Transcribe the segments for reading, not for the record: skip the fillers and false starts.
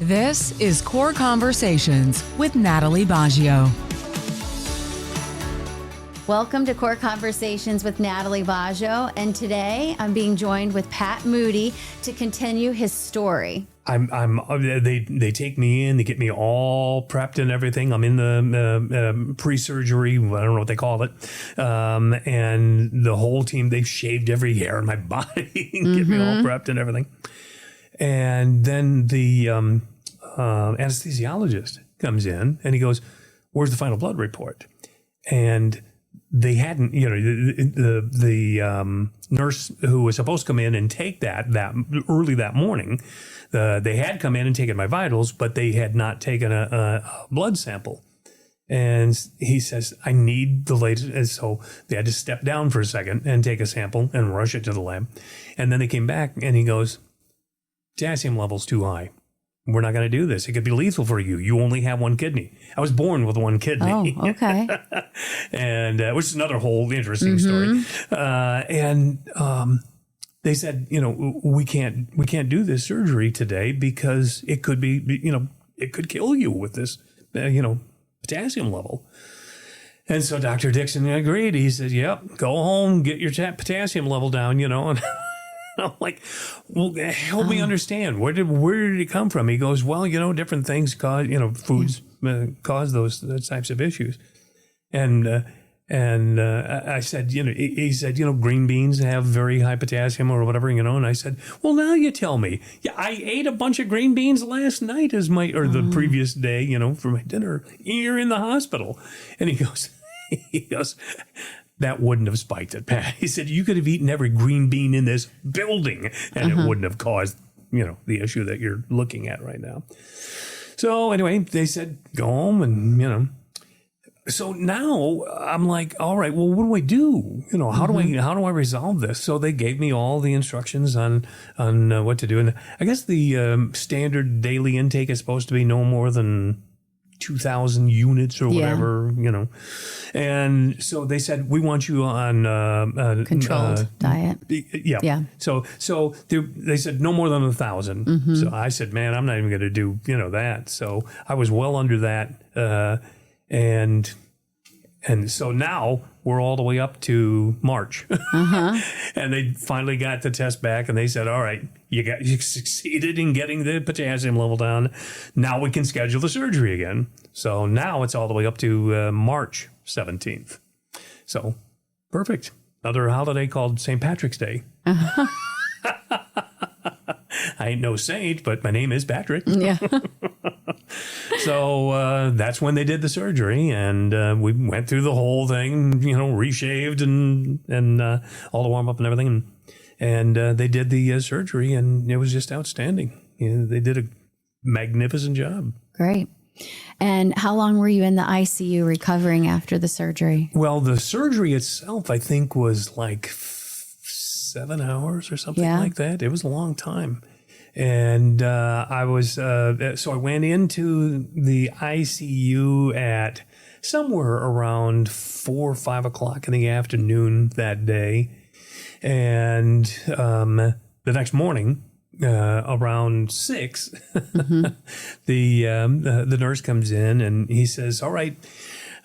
This is Core Conversations with Natalie Baggio. Welcome to Core Conversations with Natalie Baggio, and today I'm being joined with Pat Moody to continue his story. They take me in, they get me all prepped and everything. I'm in the pre-surgery, I don't know what they call it, and the whole team, they've shaved every hair in my body, get me all prepped and everything. And then the anesthesiologist comes in and he goes, "Where's the final blood report?" And they hadn't, the nurse who was supposed to come in and take that early that morning, they had come in and taken my vitals, but they had not taken a blood sample. And he says, "I need the latest." And so they had to step down for a second and take a sample and rush it to the lab. And then they came back and he goes, "Potassium level's too high. We're not going to do this. It could be lethal for you. You only have one kidney." I was born with one kidney. Oh, okay. And which is another whole interesting story. They said, we can't do this surgery today because it could be, it could kill you with this, potassium level. And so Dr. Dixon agreed. He said, "Yep, go home, get your potassium level down, and I'm like, "Well, help me understand. Where did it come from?" He goes, "Well, different things cause, foods cause those types of issues." And I said, he said, green beans have very high potassium or whatever, and I said, "Well, now you tell me." "Yeah, I ate a bunch of green beans last night the previous day, for my dinner. You're in the hospital." And he goes, "That wouldn't have spiked it, Pat." He said, "You could have eaten every green bean in this building and it wouldn't have caused, the issue that you're looking at right now." So anyway, they said, "Go home," and, so now I'm like, all right, well, what do I do? How do I resolve this? So they gave me all the instructions on what to do. And I guess the standard daily intake is supposed to be no more than 2,000 units or whatever, And so they said, "We want you on controlled diet." Yeah. So they said no more than 1,000. So I said, "Man, I'm not even going to do that." So I was well under that, and so now we're all the way up to March, and they finally got the test back, and they said, "All right, you succeeded in getting the potassium level down. Now we can schedule the surgery again." So now it's all the way up to March 17th. So perfect. Another holiday called St. Patrick's Day. I ain't no saint, but my name is Patrick. Yeah. So that's when they did the surgery, and we went through the whole thing, reshaved and all the warm up and everything, and they did the surgery, and it was just outstanding. They did a magnificent job. Great. And how long were you in the ICU recovering after the surgery? Well, the surgery itself, I think, was like 7 hours or something like that. It was a long time. And I was, so I went into the ICU at somewhere around 4 or 5 o'clock in the afternoon that day. And the next morning, around 6, the nurse comes in and he says, "All right,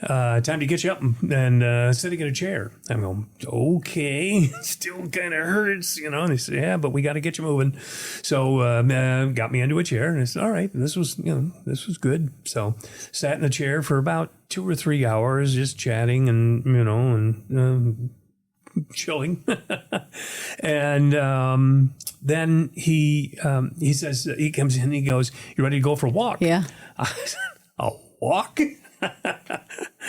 time to get you up and sitting in a chair." I'm going, "Okay, still kind of hurts, And they said, "Yeah, but we got to get you moving." So got me into a chair, and I said, "All right, this was good." So sat in the chair for about 2 or 3 hours, just chatting and chilling. And then he says, he comes in and he goes, "You ready to go for a walk?" Yeah. I said, "A walk?"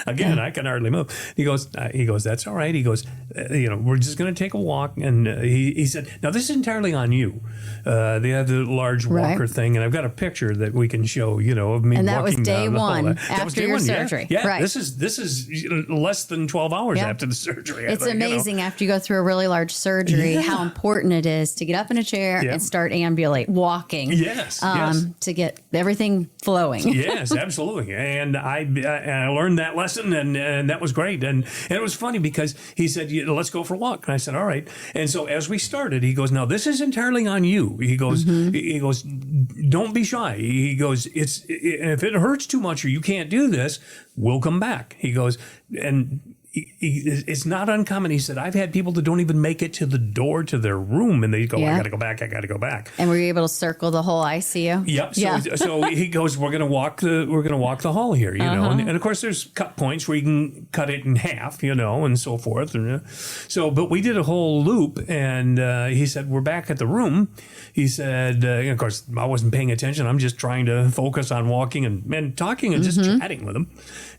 Again, I can hardly move. He goes, "That's all right." He goes, "We're just going to take a walk." And he said, "Now this is entirely on you." They have the large walker thing, and I've got a picture that we can show, of me. And that walking was day down one after your surgery. Yeah. Right. This is less than 12 hours after the surgery. It's amazing after you go through a really large surgery how important it is to get up in a chair and start walking. Yes. To get everything flowing. Yes, absolutely. And I learned that lesson lesson, and that was great. And it was funny because he said, let's go for a walk. And I said, all right. And so as we started, he goes, now this is entirely on you. He goes, don't be shy. He goes, if it hurts too much or you can't do this, we'll come back. He goes, and it's not uncommon. He said, I've had people that don't even make it to the door to their room, and they go, I got to go back. And were you able to circle the whole ICU? Yep. So he goes, we're going to walk the hall here, you know, and of course there's cut points where you can cut it in half, you know, and so forth. And but we did a whole loop, and he said, we're back at the room. He said, of course I wasn't paying attention. I'm just trying to focus on walking and talking and just chatting with him.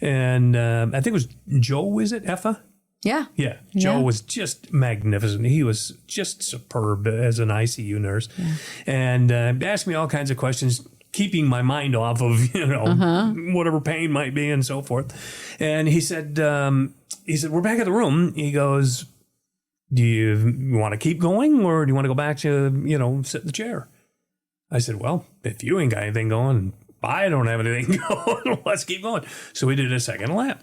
And I think it was Joe, is it? Effa? Yeah. Yeah. Joe was just magnificent. He was just superb as an ICU nurse. Yeah. And asked me all kinds of questions, keeping my mind off of, you know, whatever pain might be and so forth. And he said, we're back at the room. He goes, do you want to keep going or do you want to go back to, you know, sit in the chair? I said, well, if you ain't got anything going, I don't have anything going. Let's keep going. So we did a second lap.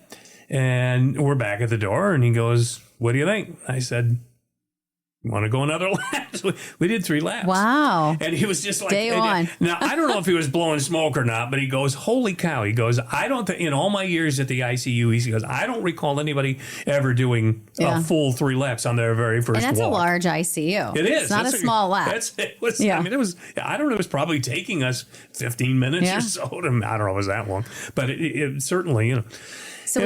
And we're back at the door, and he goes, what do you think? I said, you want to go another lap? So we did 3 laps. Wow. And he was just like, Day one. Now, I don't know if he was blowing smoke or not, but he goes, holy cow. He goes, I don't think, in all my years at the ICU, he goes, I don't recall anybody ever doing a full 3 laps on their very first walk. And that's a large ICU. It is. It's not a small lap. I mean, it was, I don't know, it was probably taking us 15 minutes or so. I don't know if it was that long, but it certainly, you know. So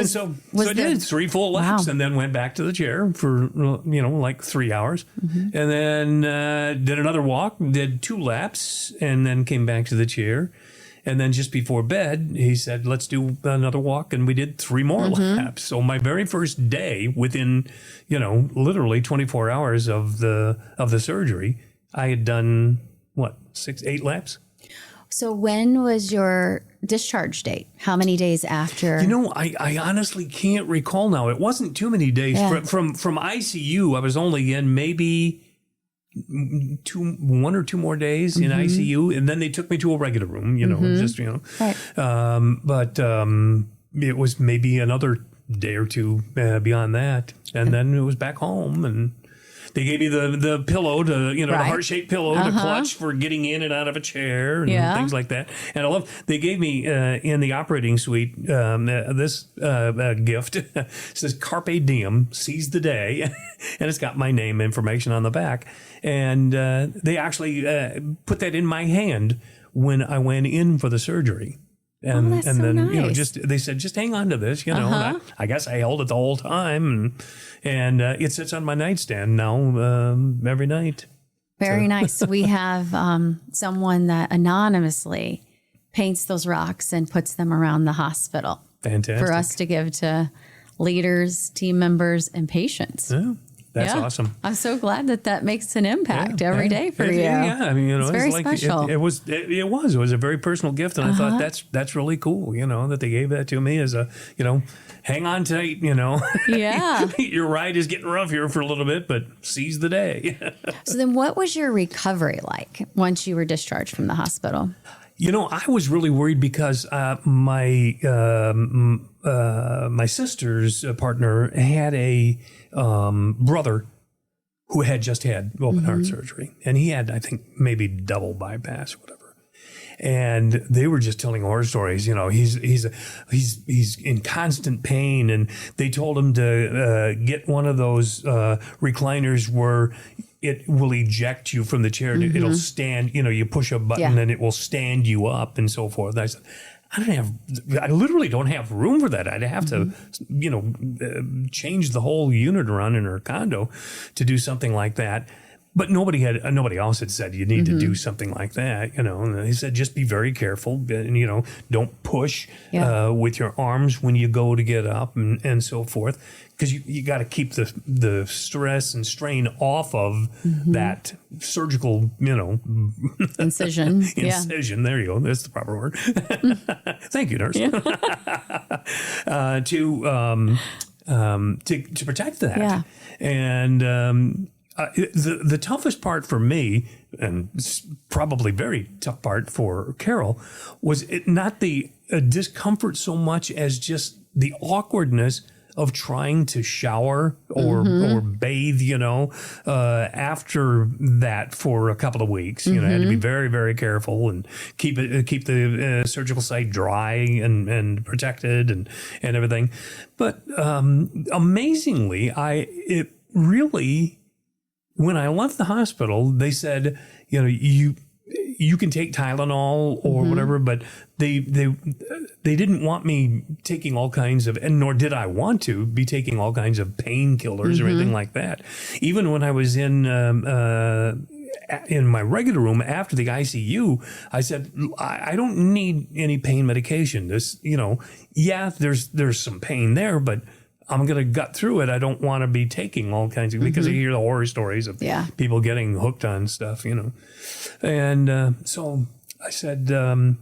I did 3 full laps and then went back to the chair for, you know, like 3 hours. And then did another walk, did 2 laps, and then came back to the chair. And then just before bed, he said, let's do another walk. And we did 3 more laps. So my very first day, within, you know, literally 24 hours of the surgery, I had done, 8 laps? So when was your discharge date? How many days after? You know, I honestly can't recall now. It wasn't too many days. Yeah. From ICU, I was only in maybe 1 or 2 more days in ICU. And then they took me to a regular room, you know, just, you know. Right. But it was maybe another day or 2 beyond that. And then it was back home, and they gave me the pillow to, you know, the heart-shaped pillow to clutch for getting in and out of a chair and things like that. And I love, they gave me in the operating suite this gift. It says Carpe Diem, seize the day. And it's got my name information on the back. And they actually put that in my hand when I went in for the surgery. And that's and so then nice. You know, they said just hang on to this, you know. And I guess I held it the whole time, and it sits on my nightstand now every night. Very nice. We have someone that anonymously paints those rocks and puts them around the hospital. Fantastic. For us to give to leaders, team members, and patients. Yeah. That's awesome. I'm so glad that makes an impact every day for you. Yeah, I mean, you know, it's very special. It was a very personal gift, and I thought that's really cool, you know, that they gave that to me as a, you know, hang on tight, you know. Yeah. Your ride is getting rough here for a little bit, but seize the day. So then what was your recovery like once you were discharged from the hospital? You know, I was really worried because my sister's partner had a brother who had just had open heart surgery, and he had, I think, maybe double bypass or whatever. And they were just telling horror stories. You know, he's in constant pain, and they told him to get one of those recliners where it will eject you from the chair. It'll stand, you know, you push a button and it will stand you up and so forth. And I said, I literally don't have room for that. I'd have to, you know, change the whole unit around in her condo to do something like that. But nobody else had said you need to do something like that, you know. And he said just be very careful, and you know, don't push with your arms when you go to get up and so forth, because you got to keep the stress and strain off of that surgical, you know, incision. Incision. There you go. That's the proper word. Thank you, nurse. To protect that. Yeah. And the toughest part for me, and probably very tough part for Carol, was not the discomfort so much as just the awkwardness of trying to shower or bathe, after that for a couple of weeks. I had to be very, very careful and keep the surgical site dry and protected and everything. But amazingly, it really, when I left the hospital, they said, you can take Tylenol or whatever, but they didn't want me taking all kinds of, and nor did I want to be taking all kinds of painkillers or anything like that. Even when I was in my regular room after the ICU, I said, I don't need any pain medication. This, there's some pain there, but I'm going to gut through it. I don't want to be taking all kinds of, because I hear the horror stories of people getting hooked on stuff, And so I said, I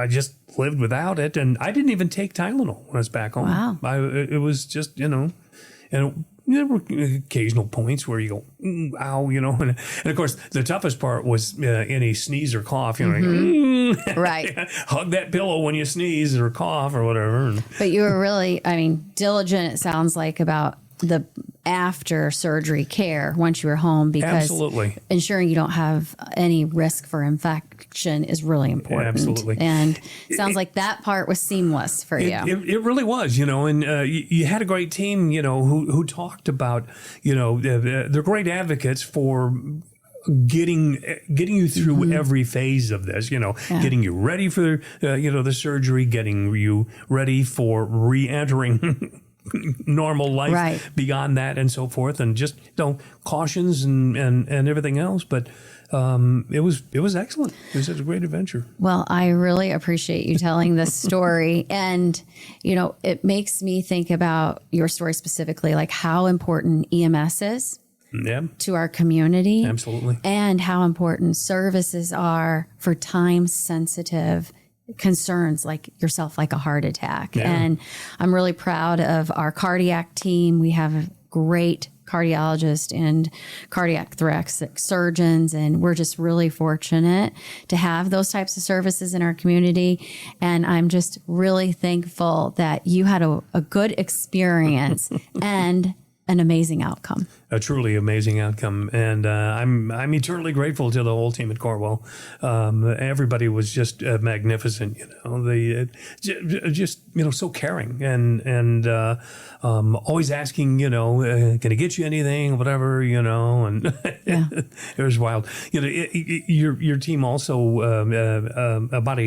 just lived without it. And I didn't even take Tylenol when I was back home. Wow. It was just, and there were occasional points where you go, ow, and of course the toughest part was any sneeze or cough, right. Hug that pillow when you sneeze or cough or whatever. But you were really, diligent, it sounds like, about the after surgery care once you were home, because Absolutely. ensuring you don't have any risk for infection is really important. Absolutely. And it sounds like that part was seamless for you. It really was, and you had a great team, who talked about, they're great advocates for getting you through every phase of this, getting you ready for, the surgery, getting you ready for re-entering normal life beyond that and so forth, and just cautions and everything else. But it was excellent. It was a great adventure. Well, I really appreciate you telling this story. And, it makes me think about your story specifically, like how important EMS is to our community. Absolutely. And how important services are for time-sensitive concerns like yourself, like a heart attack. Yeah. And I'm really proud of our cardiac team. We have a great cardiologist and cardiac thoracic surgeons, and we're just really fortunate to have those types of services in our community. And I'm just really thankful that you had a good experience and an amazing outcome. A truly amazing outcome, and I'm eternally grateful to the whole team at Corewell. Everybody was just magnificent. They just so caring and always asking, can I get you anything, whatever, and it was wild. Your team also about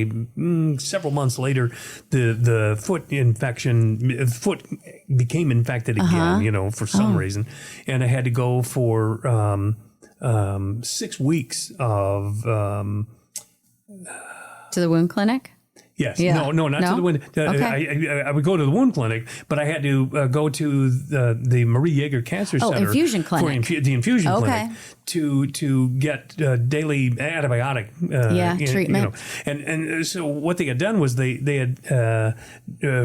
several months later, the foot became infected again, for some reason, and I had to go for 6 weeks of to the wound clinic. Yes. Yeah. No, not to the wound. Okay. I would go to the wound clinic, but I had to go to the Marie Yeager Cancer Center. Infusion clinic. For the infusion clinic to get daily antibiotic treatment. And so what they had done was they had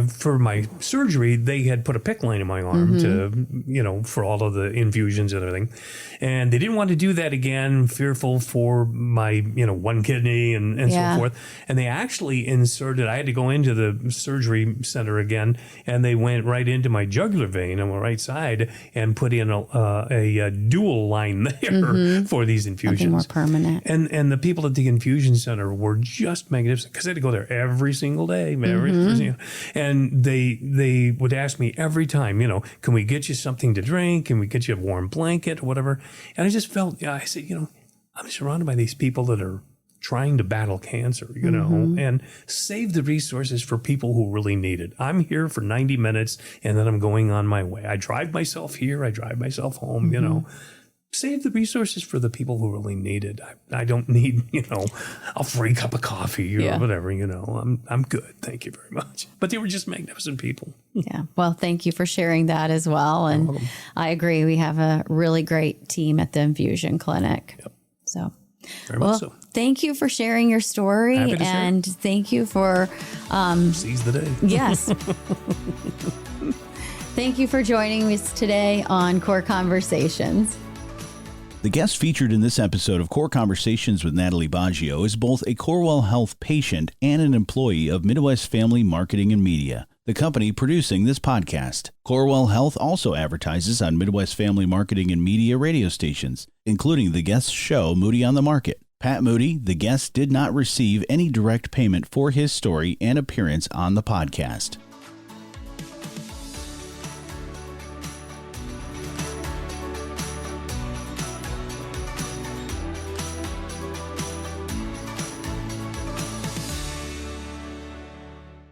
for my surgery, they had put a PICC line in my arm to for all of the infusions and everything, and they didn't want to do that again, fearful for my one kidney and so forth, and they actually inserted. I had to go into the surgery center again, and they went right into my jugular vein on the right side and put in a dual line there for these infusions. Something more permanent. And the people at the infusion center were just magnificent, because I had to go there every single day. And they would ask me every time, can we get you something to drink? Can we get you a warm blanket or whatever? And I just felt, I said, I'm surrounded by these people that are trying to battle cancer, and save the resources for people who really need it. I'm here for 90 minutes and then I'm going on my way. I drive myself here. I drive myself home, Save the resources for the people who really need it. I don't need, a free cup of coffee or whatever, I'm good. Thank you very much. But they were just magnificent people. Yeah. Well, thank you for sharing that as well. And I agree. We have a really great team at the infusion clinic. Yep. So. Very much so. Thank you for sharing your story, and thank you for seize the day. Yes. Thank you for joining us today on Core Conversations. The guest featured in this episode of Core Conversations with Natalie Baggio is both a Corewell Health patient and an employee of Midwest Family Marketing and Media, the company producing this podcast. Corewell Health also advertises on Midwest Family Marketing and Media radio stations, including the guest's show, Moody on the Market. Pat Moody, the guest, did not receive any direct payment for his story and appearance on the podcast.